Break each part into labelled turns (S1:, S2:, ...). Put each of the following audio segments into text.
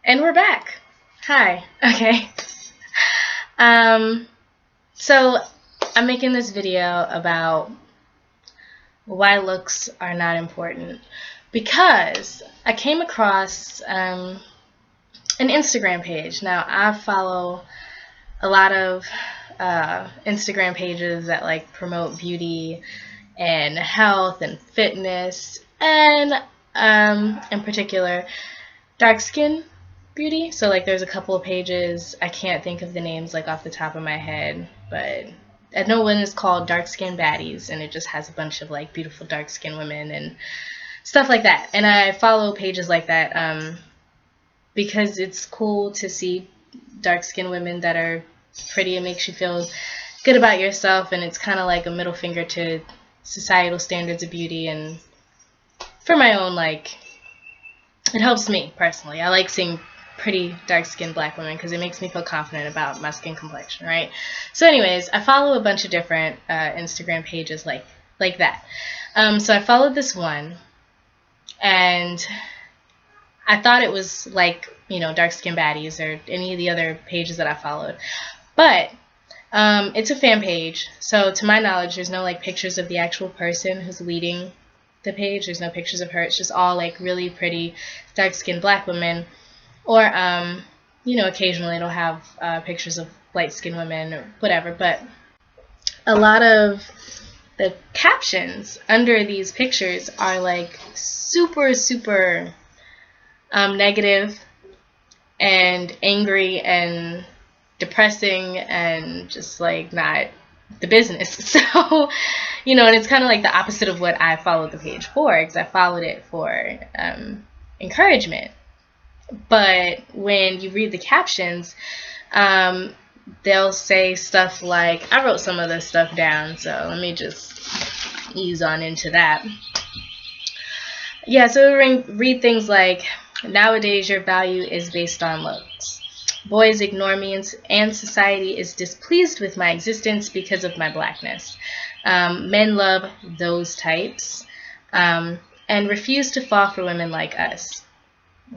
S1: And we're back. Hi. Okay. So I'm making this video about why looks are not important because I came across an Instagram page. Now I follow a lot of Instagram pages that like promote beauty and health and fitness and in particular dark skin beauty. So like there's a couple of pages, I can't think of the names like off the top of my head, but I know one is called Dark Skin Baddies, and it just has a bunch of like beautiful dark skin women and stuff like that. And I follow pages like that because it's cool to see dark skin women that are pretty. It makes you feel good about yourself, and it's kind of like a middle finger to societal standards of beauty. And for my own, like, it helps me personally. I like seeing pretty dark-skinned black women because it makes me feel confident about my skin complexion, right? So anyways, I follow a bunch of different Instagram pages like that. So I followed this one, and I thought it was like, you know, Dark Skin Baddies or any of the other pages that I followed. But it's a fan page, so to my knowledge, there's no like pictures of the actual person who's leading the page. There's no pictures of her. It's just all like really pretty dark-skinned black women. Or, you know, occasionally it'll have pictures of light-skinned women or whatever. But a lot of the captions under these pictures are like super, super negative and angry and depressing and just like not the business. So, you know, and it's kind of like the opposite of what I followed the page for, because I followed it for encouragement. But when you read the captions, they'll say stuff like, I wrote some of this stuff down, so let me just ease on into that. Yeah, so read things like, nowadays your value is based on looks. Boys ignore me and society is displeased with my existence because of my blackness. Men love those types and refuse to fall for women like us.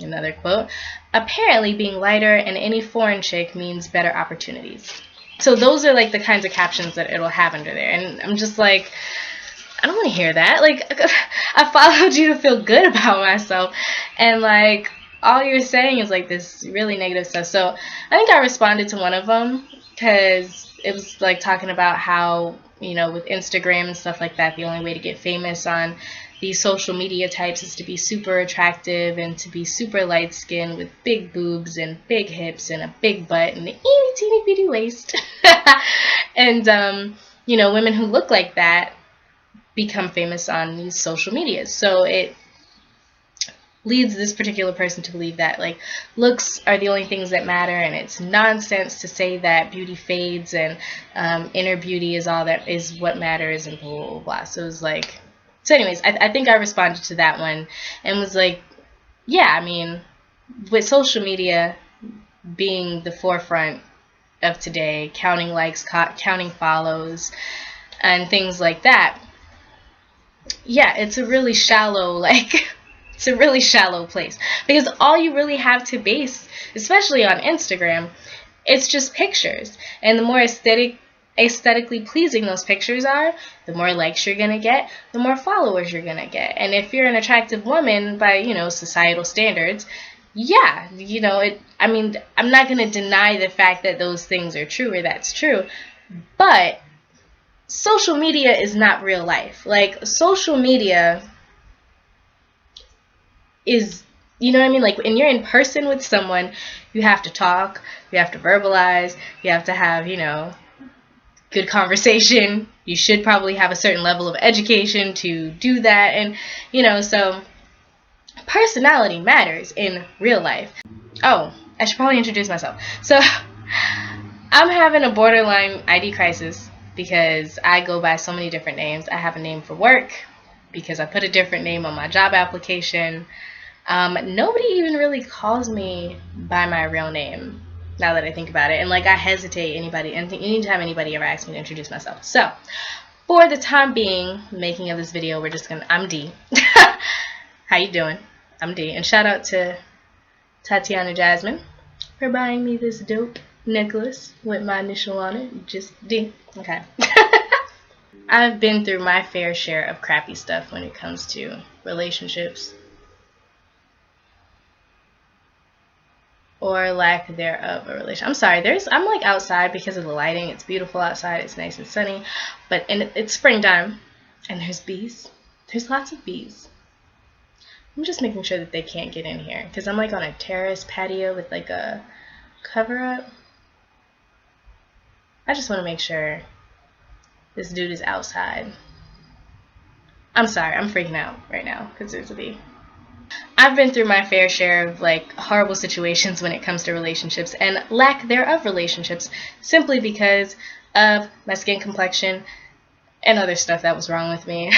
S1: Another quote, apparently being lighter and any foreign chick means better opportunities. So those are like the kinds of captions that it'll have under there. And I'm just like, I don't want to hear that. Like, I followed you to feel good about myself. And like, all you're saying is like this really negative stuff. So I think I responded to one of them because it was like talking about how, you know, with Instagram and stuff like that, the only way to get famous on these social media types is to be super attractive and to be super light skinned with big boobs and big hips and a big butt and an itty teeny bitty waist. And, you know, women who look like that become famous on these social medias. So it leads this particular person to believe that like looks are the only things that matter, and it's nonsense to say that beauty fades and inner beauty is all that is what matters and blah blah blah. So it was like, so anyways, I think I responded to that one and was like, yeah, I mean, with social media being the forefront of today, counting likes, counting follows, and things like that, yeah, it's a really shallow, like, it's a really shallow place. Because all you really have to base, especially on Instagram, it's just pictures. And the more aesthetically pleasing those pictures are, the more likes you're going to get, the more followers you're going to get. And if you're an attractive woman by, you know, societal standards, yeah, you know, I mean, I'm not going to deny the fact that those things are true or that's true, but social media is not real life. Like, social media is, you know what I mean? Like, when you're in person with someone, you have to talk, you have to verbalize, you have to have, you know, good conversation. You should probably have a certain level of education to do that. And, you know, so personality matters in real life. Oh, I should probably introduce myself. So I'm having a borderline ID crisis because I go by so many different names. I have a name for work because I put a different name on my job application. Nobody even really calls me by my real name now that I think about it. And like, I hesitate anytime anybody ever asks me to introduce myself. So for the time being, making of this video, I'm D. How you doing? I'm D. And shout out to Tatiana Jasmine, for buying me this dope necklace with my initial on it. Just D. Okay. I've been through my fair share of crappy stuff when it comes to relationships. Or lack thereof a relation. I'm sorry, I'm like outside because of the lighting. It's beautiful outside, it's nice and sunny, but it's springtime and there's bees. There's lots of bees. I'm just making sure that they can't get in here because I'm like on a terrace patio with like a cover up. I just want to make sure this dude is outside. I'm sorry, I'm freaking out right now because there's a bee. I've been through my fair share of like horrible situations when it comes to relationships and lack thereof relationships, simply because of my skin complexion and other stuff that was wrong with me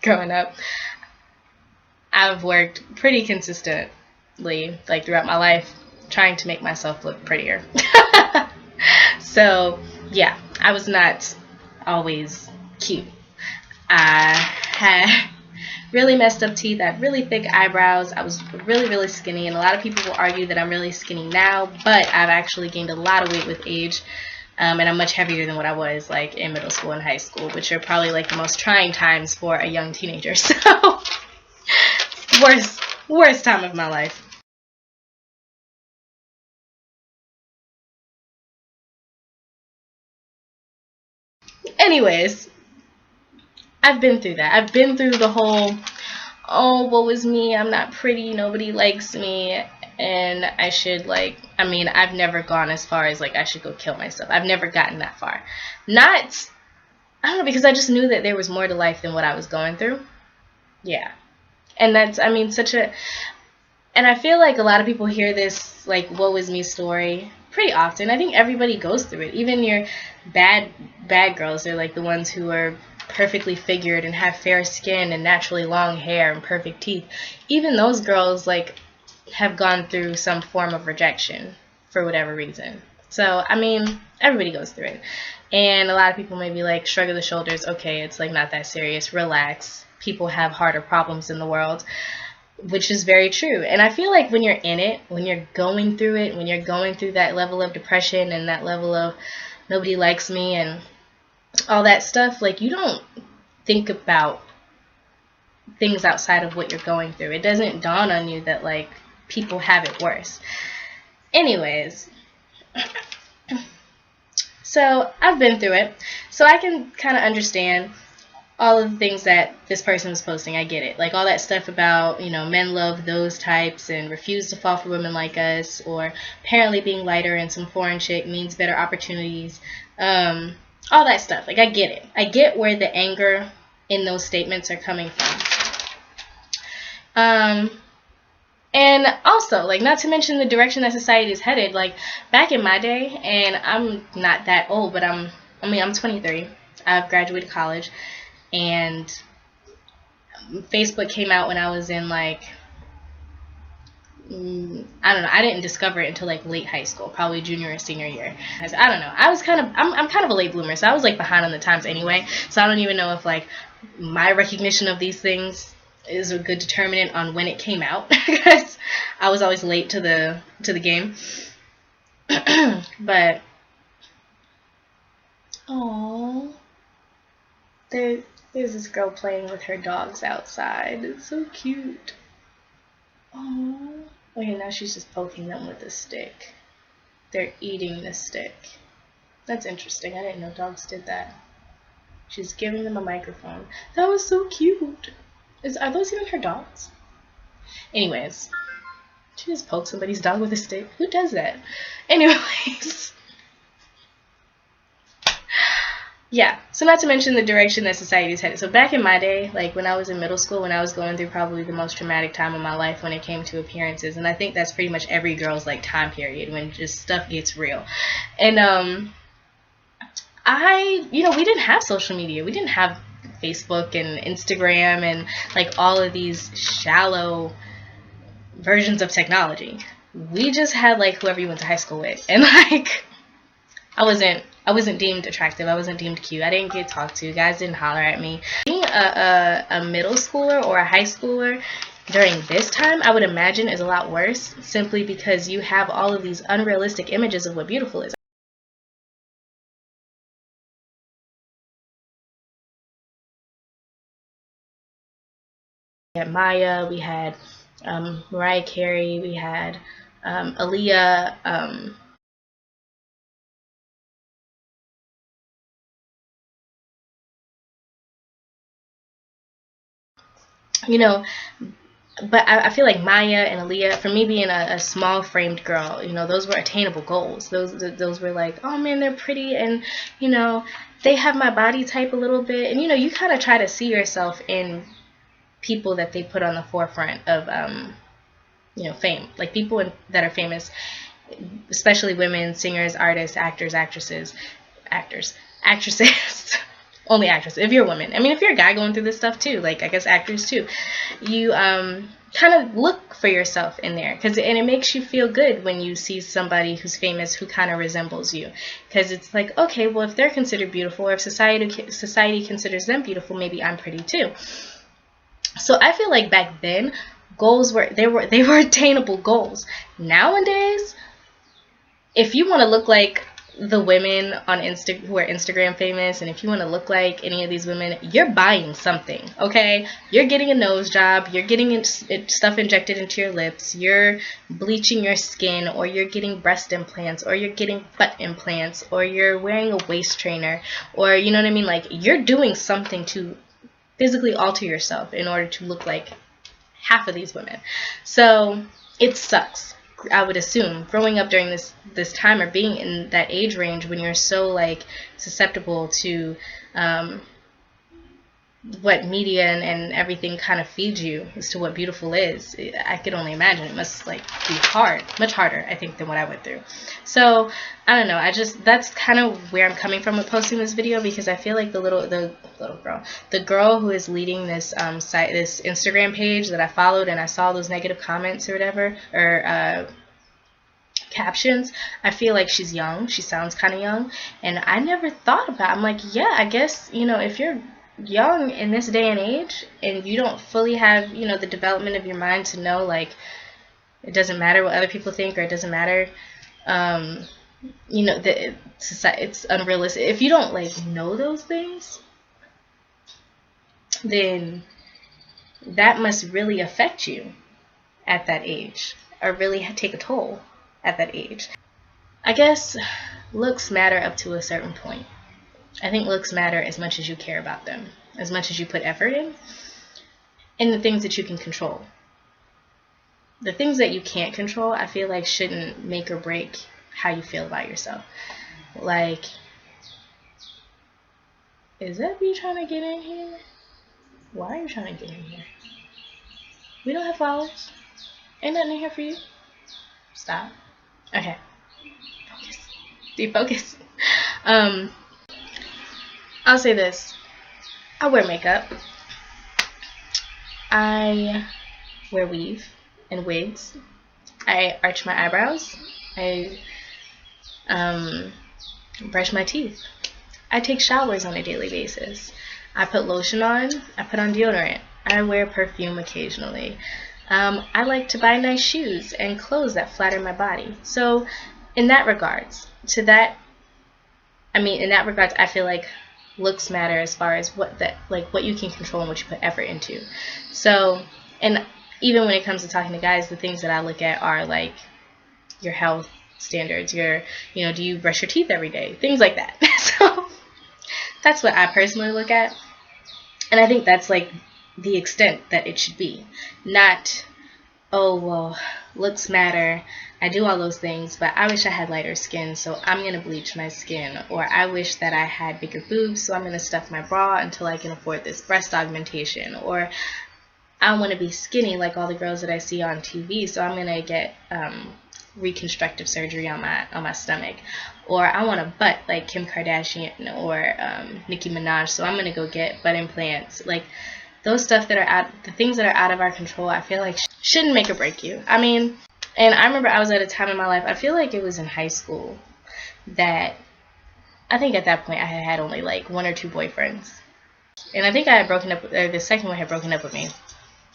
S1: growing up. I've worked pretty consistently like throughout my life trying to make myself look prettier. So yeah, I was not always cute. I had really messed up teeth. I had really thick eyebrows. I was really skinny, and a lot of people will argue that I'm really skinny now, but I've actually gained a lot of weight with age, and I'm much heavier than what I was like in middle school and high school, which are probably like the most trying times for a young teenager. So worst time of my life. Anyways, I've been through that. I've been through the whole, oh, woe is me, I'm not pretty, nobody likes me, and I should I've never gone as far as like I should go kill myself. I've never gotten that far. I don't know, because I just knew that there was more to life than what I was going through. Yeah. And that's, and I feel like a lot of people hear this like woe is me story pretty often. I think everybody goes through it. Even your bad girls, they're like the ones who are perfectly figured and have fair skin and naturally long hair and perfect teeth. Even those girls like have gone through some form of rejection for whatever reason. So everybody goes through it, and a lot of people maybe like shrug of the shoulders, okay, it's like not that serious, relax, people have harder problems in the world, which is very true. And I feel like when you're in it, when you're going through it, when you're going through that level of depression and that level of nobody likes me and all that stuff, like you don't think about things outside of what you're going through. It doesn't dawn on you that like people have it worse. Anyways, so I've been through it, so I can kind of understand all of the things that this person was posting. I get it, like all that stuff about, men love those types and refuse to fall for women like us, or apparently being lighter and some foreign chick means better opportunities, all that stuff. Like I get it. I get where the anger in those statements are coming from. And also, like, not to mention the direction that society is headed. Like, back in my day, and I'm not that old, but I'm 23. I've graduated college, and Facebook came out when I was in, like, I don't know. I didn't discover it until, like, late high school, probably junior or senior year. I don't know. I'm kind of a late bloomer, so I was, like, behind on the times anyway. So I don't even know if, like, my recognition of these things is a good determinant on when it came out, because I was always late to the game. But oh, there's this girl playing with her dogs outside. It's so cute. Oh, okay, now she's just poking them with a stick. They're eating the stick. That's interesting. I didn't know dogs did that. She's giving them a microphone. That was so cute. Are those even her dogs? Anyways, she just poked somebody's dog with a stick. Who does that? Anyways. Yeah, so not to mention the direction that society is headed. So back in my day, like when I was in middle school, when I was going through probably the most traumatic time of my life when it came to appearances, and I think that's pretty much every girl's like time period when just stuff gets real. And we didn't have social media. We didn't have Facebook and Instagram and like all of these shallow versions of technology. We just had like whoever you went to high school with, and like I wasn't deemed attractive. I wasn't deemed cute. I didn't get talked to. Guys didn't holler at me. Being a middle schooler or a high schooler, during this time, I would imagine, is a lot worse, simply because you have all of these unrealistic images of what beautiful is. We had Maya, we had Mariah Carey, we had Aaliyah, you know, but I feel like Maya and Aaliyah, for me being a small framed girl, you know, those were attainable goals. Those were like, oh man, they're pretty, and you know, they have my body type a little bit, and you know, you kind of try to see yourself in people that they put on the forefront of you know, fame, like people that are famous, especially women, singers, artists, actors, actresses, only actresses. If you're a woman, I mean, if you're a guy going through this stuff too, like I guess actors too, you kind of look for yourself in there, and it makes you feel good when you see somebody who's famous who kind of resembles you, because it's like, okay, well, if they're considered beautiful, or if society considers them beautiful, maybe I'm pretty too. So I feel like back then, goals were attainable goals. Nowadays, if you want to look like the women on who are Instagram famous, and if you want to look like any of these women, you're buying something, okay? You're getting a nose job, you're getting stuff injected into your lips, you're bleaching your skin, or you're getting breast implants, or you're getting butt implants, or you're wearing a waist trainer, or you know what I mean? Like, you're doing something to physically alter yourself in order to look like half of these women. So it sucks, I would assume, growing up during this time, or being in that age range when you're so like susceptible to what media and everything kind of feeds you as to what beautiful is. I could only imagine it must like be hard, much harder, I think, than what I went through. So I don't know, that's kind of where I'm coming from with posting this video, because I feel like the girl who is leading this this Instagram page that I followed, and I saw those negative comments or whatever, or captions, I feel like she's young. She sounds kind of young, and I never thought about it. I'm like, yeah, I guess, you know, if you're young in this day and age, and you don't fully have, you know, the development of your mind to know, like, it doesn't matter what other people think, or it doesn't matter, you know, that it's unrealistic. If you don't like know those things, then that must really affect you at that age, or really take a toll at that age. I guess looks matter up to a certain point. I think looks matter as much as you care about them, as much as you put effort in, and the things that you can control. The things that you can't control, I feel like, shouldn't make or break how you feel about yourself. Like, is that me trying to get in here? Why are you trying to get in here? We don't have flowers. Ain't nothing in here for you. Stop. Okay. Focus. Defocus. I'll say this. I wear makeup. I wear weave and wigs. I arch my eyebrows. I brush my teeth. I take showers on a daily basis. I put lotion on. I put on deodorant. I wear perfume occasionally. I like to buy nice shoes and clothes that flatter my body. So in that regards, I feel like looks matter as far as what you can control and what you put effort into. So, and even when it comes to talking to guys, the things that I look at are like your health standards, do you brush your teeth every day? Things like that. So that's what I personally look at. And I think that's like the extent that it should be. Not, oh, well, looks matter. I do all those things, but I wish I had lighter skin, so I'm going to bleach my skin. Or I wish that I had bigger boobs, so I'm going to stuff my bra until I can afford this breast augmentation. Or I want to be skinny like all the girls that I see on TV, so I'm going to get reconstructive surgery on my stomach. Or I want a butt like Kim Kardashian or Nicki Minaj, so I'm going to go get butt implants. Like, those stuff the things that are out of our control, I feel like shouldn't make or break you. I mean, and I remember I was at a time in my life, I feel like it was in high school, that I think at that point I had only like 1 or 2 boyfriends. And I think I had broken up, or the second one had broken up with me.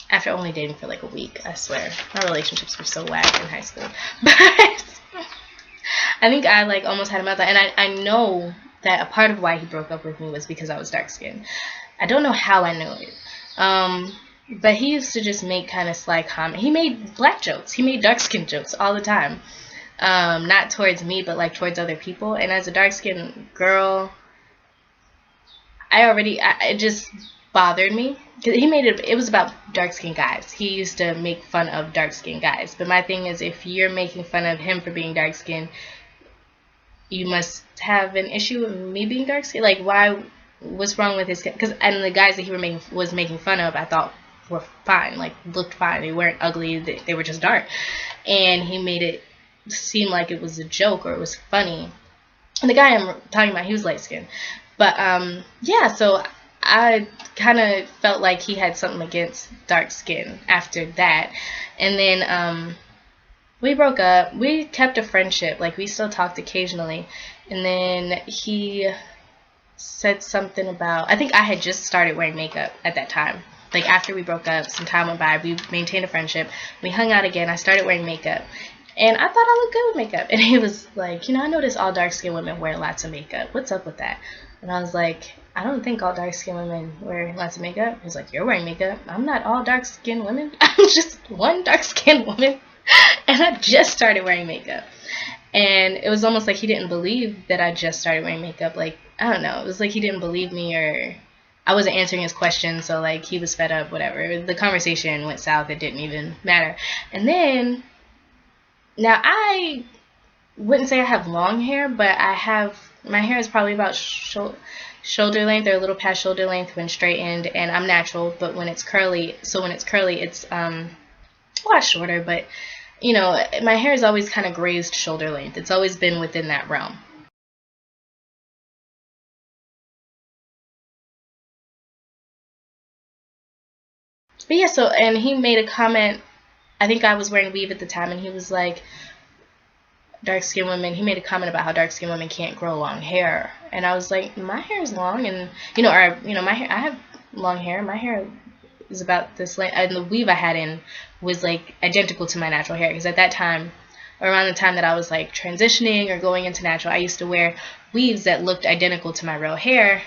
S1: after only dating for like a week. I swear, my relationships were so whack in high school. But I think I like almost had a meltdown, and I know that a part of why he broke up with me was because I was dark skinned. I don't know how I knew it. But he used to just make kind of sly comments. He made black jokes. He made dark skin jokes all the time. Not towards me, but like towards other people. And as a dark skinned girl, it just bothered me. Cause it was about dark skinned guys. He used to make fun of dark skinned guys. But my thing is, if you're making fun of him for being dark skinned, you must have an issue with me being dark skinned. Like, what's wrong with his, and the guys that he was making fun of, I thought were fine, like looked fine. They weren't ugly, they were just dark. And he made it seem like it was a joke or it was funny. And the guy I'm talking about, he was light skinned. But yeah, so I kind of felt like he had something against dark skin after that. And then we broke up. We kept a friendship, like we still talked occasionally. And then he said something about, I think I had just started wearing makeup at that time. Like after we broke up, some time went by, we maintained a friendship, we hung out again, I started wearing makeup, and I thought I looked good with makeup. And he was like, I noticed all dark skinned women wear lots of makeup, what's up with that? And I was like, I don't think all dark skinned women wear lots of makeup. He was like, you're wearing makeup. I'm not all dark skinned women, I'm just one dark skinned woman. And I just started wearing makeup. And it was almost like he didn't believe that I just started wearing makeup. Like, I don't know, it was like he didn't believe me, or I wasn't answering his questions, so like he was fed up, whatever. The conversation went south, it didn't even matter. And then, now I wouldn't say I have long hair, but my hair is probably about shoulder length, or a little past shoulder length when straightened, and I'm natural, but when it's curly, it's a lot shorter, but my hair is always kind of grazed shoulder length. It's always been within that realm. But yeah, and he made a comment, I think I was wearing weave at the time, and he was like, he made a comment about how dark skinned women can't grow long hair. And I was like, my hair is long, and my hair, I have long hair. My hair is about this length, and the weave I had in was like identical to my natural hair, because at that time, around the time that I was like transitioning or going into natural, I used to wear weaves that looked identical to my real hair.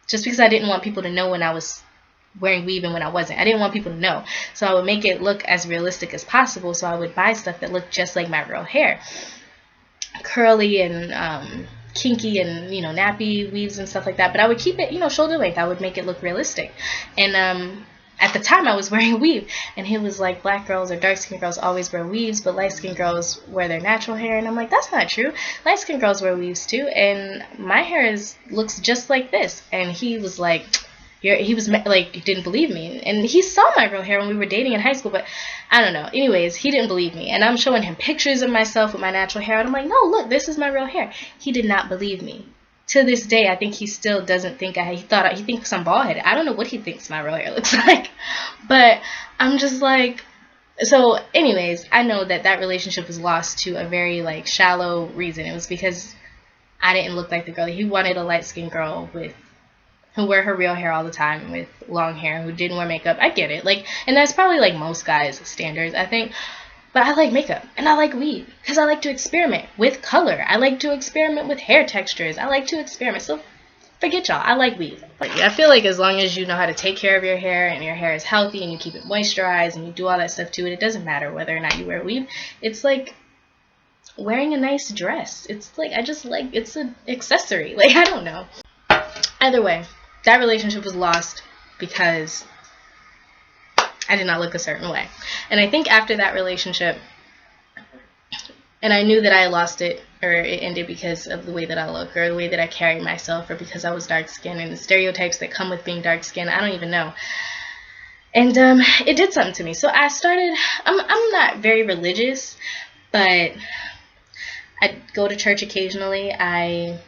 S1: Just because I didn't want people to know when I was wearing weave and when I wasn't. I didn't want people to know. So I would make it look as realistic as possible. So I would buy stuff that looked just like my real hair. Curly and kinky and, nappy weaves and stuff like that. But I would keep it, shoulder length. I would make it look realistic. And at the time I was wearing a weave. And he was like, black girls or dark skinned girls always wear weaves, but light skinned girls wear their natural hair. And I'm like, that's not true. Light skinned girls wear weaves too. And my hair looks just like this. And he was like, didn't believe me. And he saw my real hair when we were dating in high school, but I don't know. Anyways, he didn't believe me. And I'm showing him pictures of myself with my natural hair. And I'm like, no, look, this is my real hair. He did not believe me. To this day, I think he still doesn't think he thinks I'm bald headed. I don't know what he thinks my real hair looks like. But I'm just like, so anyways, I know that relationship was lost to a very like shallow reason. It was because I didn't look like the girl. He wanted a light skinned girl who wear her real hair all the time with long hair, who didn't wear makeup. I get it. Like, and that's probably like most guys' standards, I think. But I like makeup, and I like weave, because I like to experiment with color. I like to experiment with hair textures. I like to experiment. So forget y'all. I like weave. I feel like as long as you know how to take care of your hair, and your hair is healthy, and you keep it moisturized, and you do all that stuff to it, it doesn't matter whether or not you wear weave. It's like wearing a nice dress. It's like, it's an accessory. Like, I don't know. Either way, that relationship was lost because I did not look a certain way. And I think after that relationship, and I knew that I lost it, or it ended because of the way that I look, or the way that I carried myself, or because I was dark skinned, and the stereotypes that come with being dark skinned, I don't even know. And it did something to me. So I started, I'm not very religious, but I go to church occasionally. I'm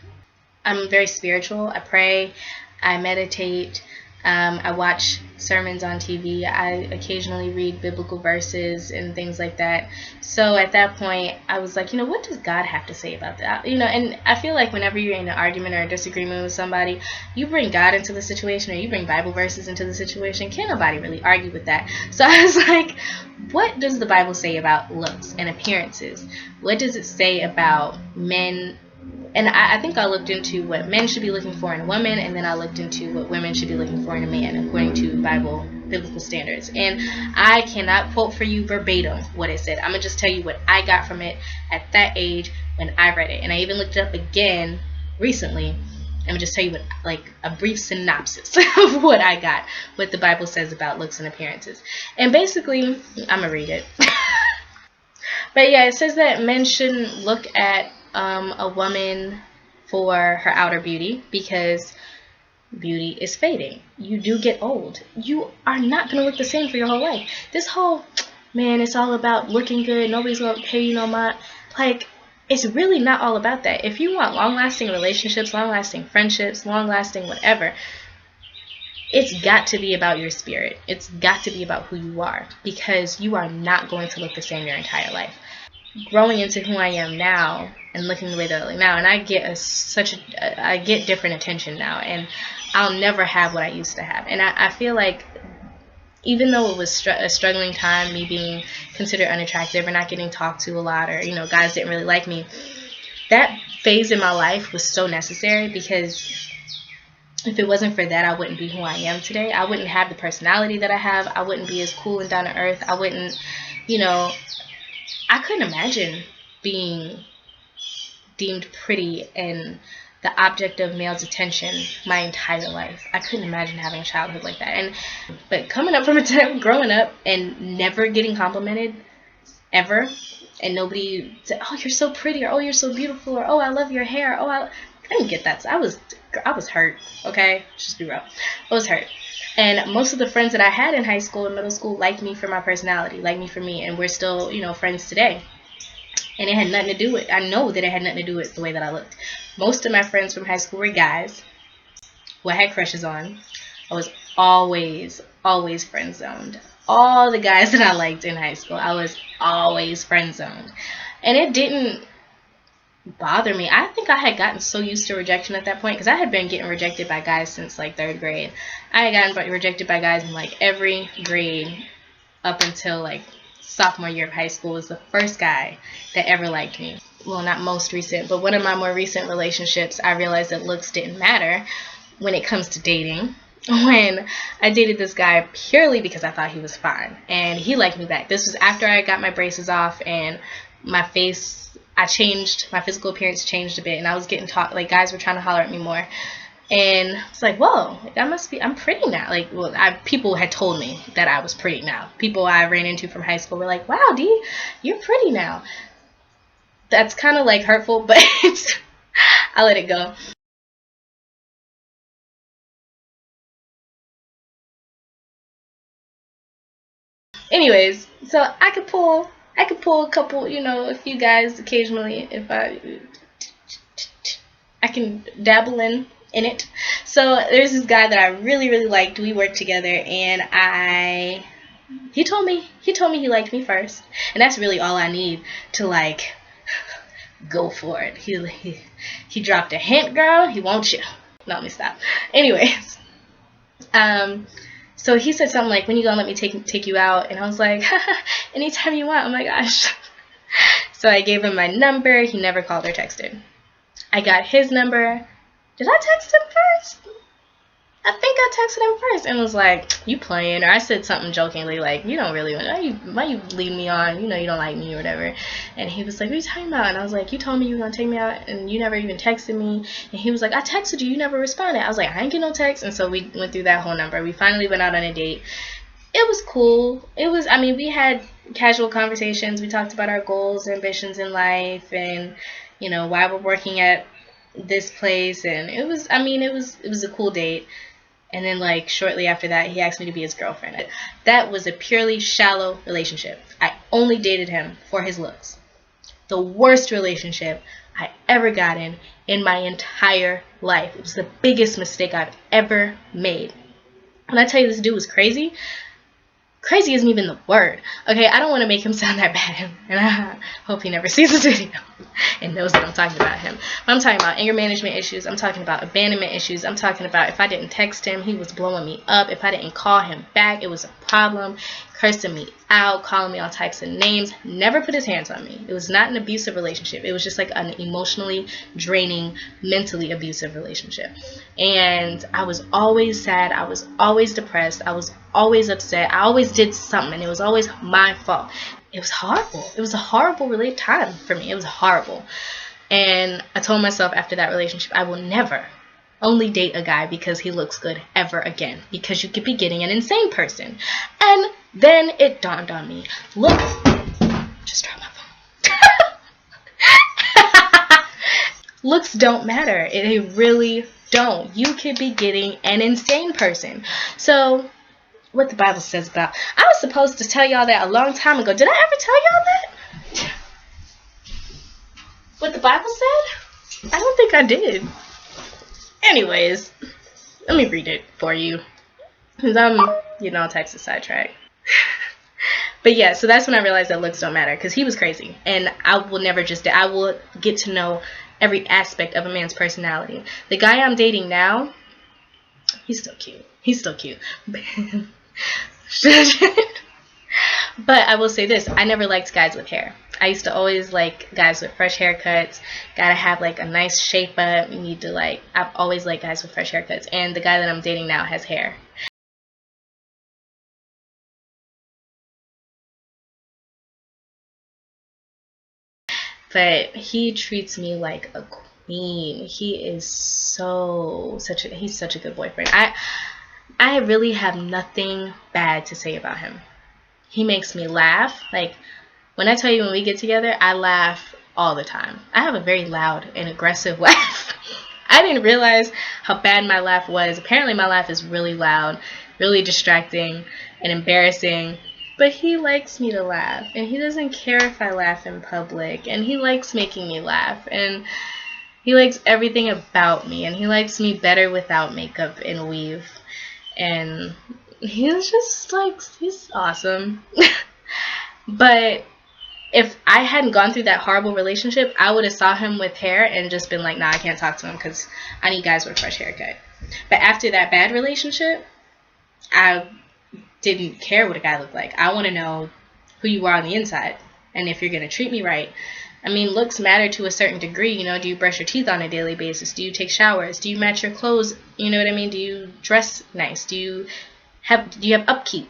S1: very spiritual. I pray, I meditate, I watch sermons on TV. I occasionally read biblical verses and things like that. So at that point, I was like, what does God have to say about that? And I feel like whenever you're in an argument or a disagreement with somebody, you bring God into the situation or you bring Bible verses into the situation. Can't nobody really argue with that. So I was like, what does the Bible say about looks and appearances? What does it say about men? And I think I looked into what men should be looking for in a woman, and then I looked into what women should be looking for in a man according to biblical standards. And I cannot quote for you verbatim what it said. I'm going to just tell you what I got from it at that age when I read it. And I even looked it up again recently. I'm going to just tell you a brief synopsis of what I got, what the Bible says about looks and appearances. And basically, I'm going to read it. But yeah, it says that men shouldn't look at a woman for her outer beauty, because beauty is fading. You do get old. You are not going to look the same for your whole life. This whole, man, it's all about looking good, nobody's going to pay you no mind. It's really not all about that. If you want long-lasting relationships, long-lasting friendships, long-lasting whatever, it's got to be about your spirit. It's got to be about who you are, because you are not going to look the same your entire life. Growing into who I am now and looking the way that I look now, and I get different attention now, and I'll never have what I used to have. And I feel like even though it was a struggling time, me being considered unattractive or not getting talked to a lot, or guys didn't really like me, that phase in my life was so necessary, because if it wasn't for that, I wouldn't be who I am today. I wouldn't have the personality that I have. I wouldn't be as cool and down to earth. I wouldn't, I couldn't imagine being deemed pretty and the object of male's attention my entire life. I couldn't imagine having a childhood like that. But coming up from a time, growing up and never getting complimented ever, and nobody said, "Oh, you're so pretty," or "Oh, you're so beautiful," or "Oh, I love your hair." I didn't get that. So I was hurt. Okay, just be real. I was hurt. And most of the friends that I had in high school and middle school liked me for my personality, liked me for me, and we're still, friends today. And it had nothing to do with, I know that it had nothing to do with the way that I looked. Most of my friends from high school were guys who I had crushes on. I was always friend zoned. All the guys that I liked in high school, I was always friend zoned. And it didn't bother me. I think I had gotten so used to rejection at that point, because I had been getting rejected by guys since 3rd grade. I had gotten rejected by guys in every grade up until sophomore year of high school. Was the first guy that ever liked me. Well, not most recent, but one of my more recent relationships, I realized that looks didn't matter when it comes to dating. When I dated this guy purely because I thought he was fine, and he liked me back. This was after I got my braces off and my face, my physical appearance changed a bit, and I was getting taught, guys were trying to holler at me more. And it's whoa, I'm pretty now. People had told me that I was pretty now. People I ran into from high school were like, "Wow, D, you're pretty now." That's kind of hurtful, but I let it go. Anyways, so I could pull a couple, a few guys occasionally if I can dabble in it. So there's this guy that I really liked. We worked together, and he told me he liked me first, and that's really all I need to go for it. He dropped a hint, girl. He wants you. No, let me stop. Anyways, so he said something like, "When you gonna let me take you out?" And I was like, "Anytime you want." Oh my gosh. So I gave him my number. He never called or texted. I got his number. Did I text him first? I think I texted him first and was like, "You playing?" Or I said something jokingly "You don't really want, why you lead me on, you don't like me," or whatever. And he was like, "What are you talking about?" And I was like, "You told me you were going to take me out and you never even texted me." And he was like, "I texted you, you never responded." I was like, "I ain't get no text." And so we went through that whole number. We finally went out on a date. It was cool. We had casual conversations. We talked about our goals, ambitions in life, and, why we're working at this place. And it was a cool date. And then shortly after that, he asked me to be his girlfriend. That was a purely shallow relationship. I only dated him for his looks. The worst relationship I ever got in my entire life. It was the biggest mistake I've ever made. when I tell you this dude was crazy, crazy isn't even the word. Okay, I don't want to make him sound that bad, and I hope he never sees this video and knows that I'm talking about him. But I'm talking about anger management issues. I'm talking about abandonment issues. I'm talking about if I didn't text him, he was blowing me up. If I didn't call him back, it was a problem. Cursing me out, calling me all types of names. Never put his hands on me. It was not an abusive relationship. It was just like an emotionally draining, mentally abusive relationship. And I was always sad. I was always depressed. I was always upset. I always did something, and it was always my fault. It was horrible. It was a horrible time for me. It was horrible. And I told myself after that relationship, I will never only date a guy because he looks good ever again, because you could be getting an insane person. And then it dawned on me, look, just dropped my phone. Looks don't matter. They really don't. You could be getting an insane person. So what the Bible says about, I was supposed to tell y'all that a long time ago. Did I ever tell y'all that? What the Bible said? I don't think I did. Anyways, let me read it for you, because I'm getting all types of sidetracked. But yeah, so that's when I realized that looks don't matter, because he was crazy, and I will never I will get to know every aspect of a man's personality. The guy I'm dating now, he's still cute. He's still cute. But I will say this, I never liked guys with hair. I used to always like guys with fresh haircuts. Gotta have like a nice shape up. You need to like, I've always liked guys with fresh haircuts. And the guy that I'm dating now has hair. But he treats me like a queen. He is he's such a good boyfriend. I really have nothing bad to say about him. He makes me laugh. Like, when I tell you when we get together, I laugh all the time. I have a very loud and aggressive laugh. I didn't realize how bad my laugh was. Apparently my laugh is really loud, really distracting, and embarrassing. But he likes me to laugh, and he doesn't care if I laugh in public, and he likes making me laugh, and he likes everything about me, and he likes me better without makeup and weave. And he's just like, he's awesome. But if I hadn't gone through that horrible relationship, I would have saw him with hair and just been like, nah, I can't talk to him because I need guys with a fresh haircut. But after that bad relationship, I didn't care what a guy looked like. I want to know who you are on the inside, and if you're going to treat me right. I mean, looks matter to a certain degree. You know, do you brush your teeth on a daily basis? Do you take showers? Do you match your clothes? You know what I mean? Do you dress nice? Do you have upkeep?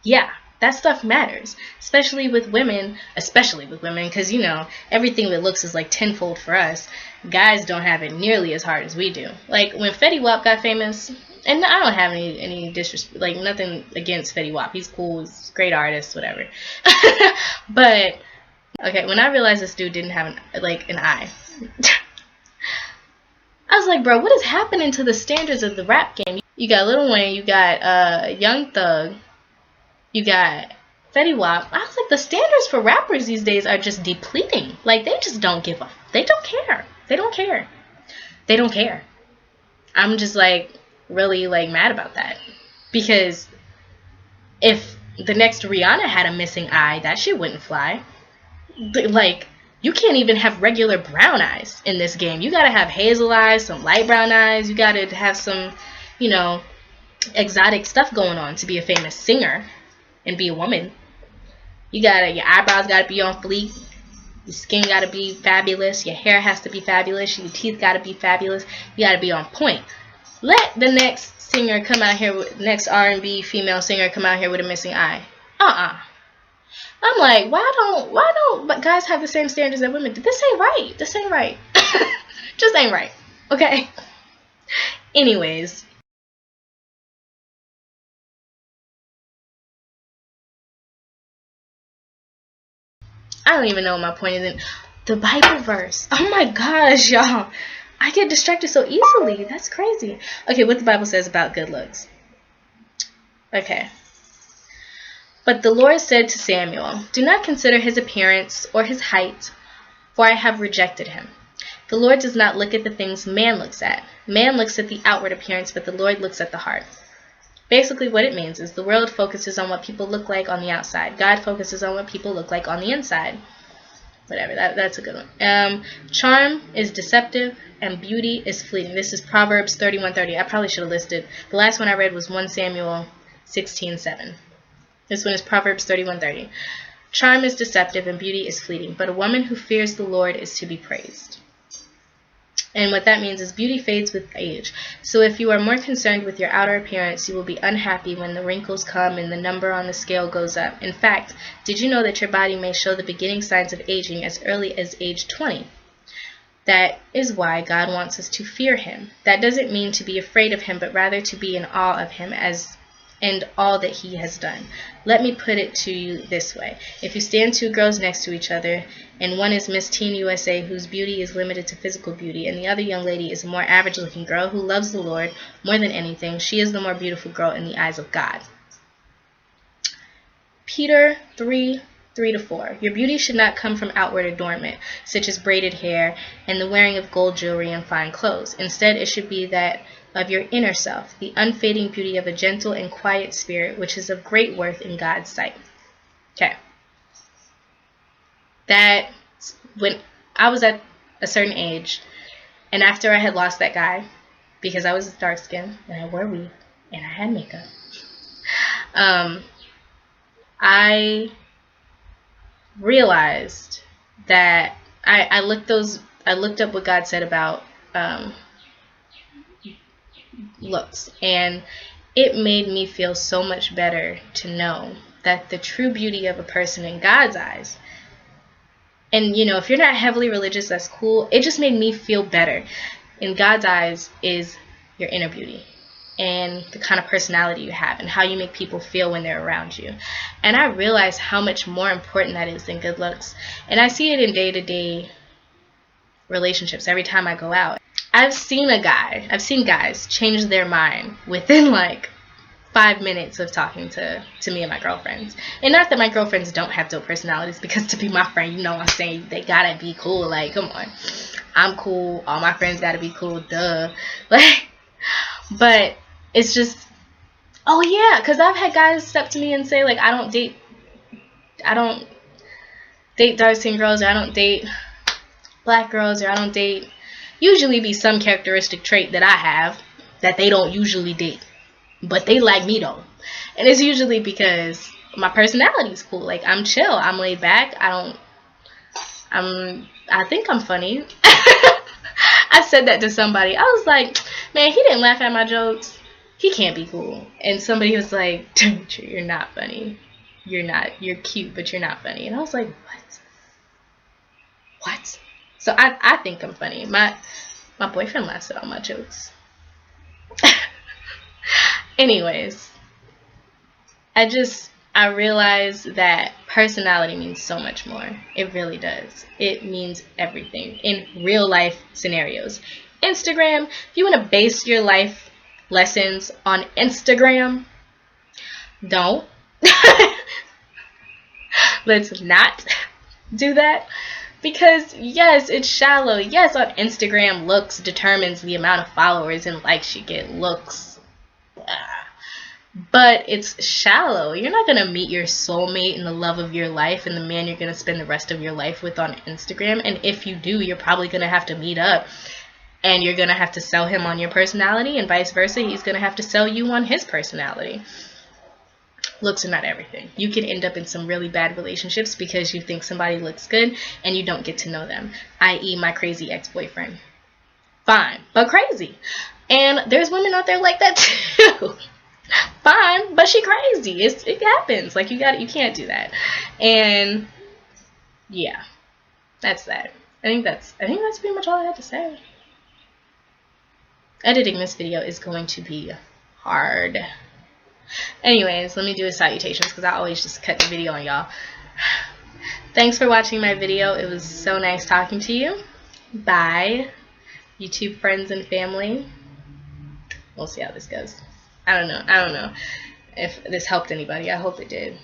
S1: Yeah, that stuff matters, especially with women, because, you know, everything that looks is like tenfold for us. Guys don't have it nearly as hard as we do. Like, when Fetty Wap got famous, and I don't have any disrespect, like, nothing against Fetty Wap. He's cool, he's a great artist, whatever. But, okay, when I realized this dude didn't have an eye, I was like, bro, what is happening to the standards of the rap game? You got Lil Wayne, you got Young Thug, you got Fetty Wap. I was like, the standards for rappers these days are just depleting. Like, they just don't give a, they don't care. They don't care. They don't care. I'm just like really like mad about that, because if the next Rihanna had a missing eye, that shit wouldn't fly. Like, you can't even have regular brown eyes in this game. You gotta have hazel eyes, some light brown eyes. You gotta have some, you know, exotic stuff going on to be a famous singer and be a woman. Your eyebrows gotta be on fleek. Your skin gotta be fabulous. Your hair has to be fabulous. Your teeth gotta be fabulous. You gotta be on point. Let the next singer come out here with, next R&B female singer come out here with a missing eye. I'm like, why don't but guys have the same standards as women? This ain't right. This ain't right. Just ain't right. Okay. Anyways. I don't even know what my point is in. The Bible verse. Oh my gosh, y'all. I get distracted so easily. That's crazy. Okay, what the Bible says about good looks. Okay. But the Lord said to Samuel, do not consider his appearance or his height, for I have rejected him. The Lord does not look at the things man looks at. Man looks at the outward appearance, but the Lord looks at the heart. Basically what it means is the world focuses on what people look like on the outside. God focuses on what people look like on the inside. Whatever, that's a good one. Charm is deceptive and beauty is fleeting. This is Proverbs 31:30. I probably should have listed. The last one I read was 1 Samuel 16:7. This one is Proverbs 31:30. Charm is deceptive and beauty is fleeting, but a woman who fears the Lord is to be praised. And what that means is beauty fades with age. So if you are more concerned with your outer appearance, you will be unhappy when the wrinkles come and the number on the scale goes up. In fact, did you know that your body may show the beginning signs of aging as early as age 20? That is why God wants us to fear him. That doesn't mean to be afraid of him, but rather to be in awe of him and all that he has done. Let me put it to you this way. If you stand two girls next to each other, and one is Miss Teen USA, whose beauty is limited to physical beauty, and the other young lady is a more average-looking girl who loves the Lord more than anything, she is the more beautiful girl in the eyes of God. Peter 3:3-4. Your beauty should not come from outward adornment, such as braided hair and the wearing of gold jewelry and fine clothes. Instead, it should be that of your inner self, the unfading beauty of a gentle and quiet spirit, which is of great worth in God's sight. Okay. That, when I was at a certain age, and after I had lost that guy, because I was dark skinned and I wore a weave and I had makeup, I realized that I looked up what God said about looks, and it made me feel so much better to know that the true beauty of a person in God's eyes, and if you're not heavily religious, that's cool, it just made me feel better. In God's eyes is your inner beauty and the kind of personality you have and how you make people feel when they're around you. And I realized how much more important that is than good looks. And I see it in day-to-day relationships every time I go out. I've seen guys change their mind within like 5 minutes of talking to me and my girlfriends. And not that my girlfriends don't have dope personalities, because to be my friend, what I'm saying, they gotta be cool. Like, come on. I'm cool. All my friends gotta be cool. Duh. Like, but it's just, oh yeah, because I've had guys step to me and say, like, I don't date dark skinned girls, or I don't date black girls, or I don't date, usually be some characteristic trait that I have that they don't usually date, but they like me though. And it's usually because my personality is cool. Like, I'm chill, I'm laid back, I think I'm funny. I said that to somebody. I was like, man, he didn't laugh at my jokes, he can't be cool. And somebody was like, Demetri, you're not funny. You're cute, but you're not funny. And I was like, what? So I think I'm funny. My boyfriend laughs at all my jokes. Anyways, I realized that personality means so much more. It really does. It means everything in real life scenarios. Instagram, if you want to base your life lessons on Instagram, don't. Let's not do that. Because yes, it's shallow. Yes, on Instagram, looks determines the amount of followers and likes you get. Looks. But it's shallow. You're not going to meet your soulmate and the love of your life and the man you're going to spend the rest of your life with on Instagram. And if you do, you're probably going to have to meet up. And you're going to have to sell him on your personality, and vice versa. He's going to have to sell you on his personality. Looks are not everything. You can end up in some really bad relationships because you think somebody looks good and you don't get to know them. I.e. my crazy ex-boyfriend. Fine, but crazy. And there's women out there like that too. Fine, but she crazy. It happens. Like, you can't do that. And yeah, that's that. I think that's pretty much all I had to say. Editing this video is going to be hard. Anyways, let me do a salutations because I always just cut the video on y'all. Thanks for watching my video. It was so nice talking to you. Bye, YouTube friends and family. We'll see how this goes. I don't know if this helped anybody. I hope it did.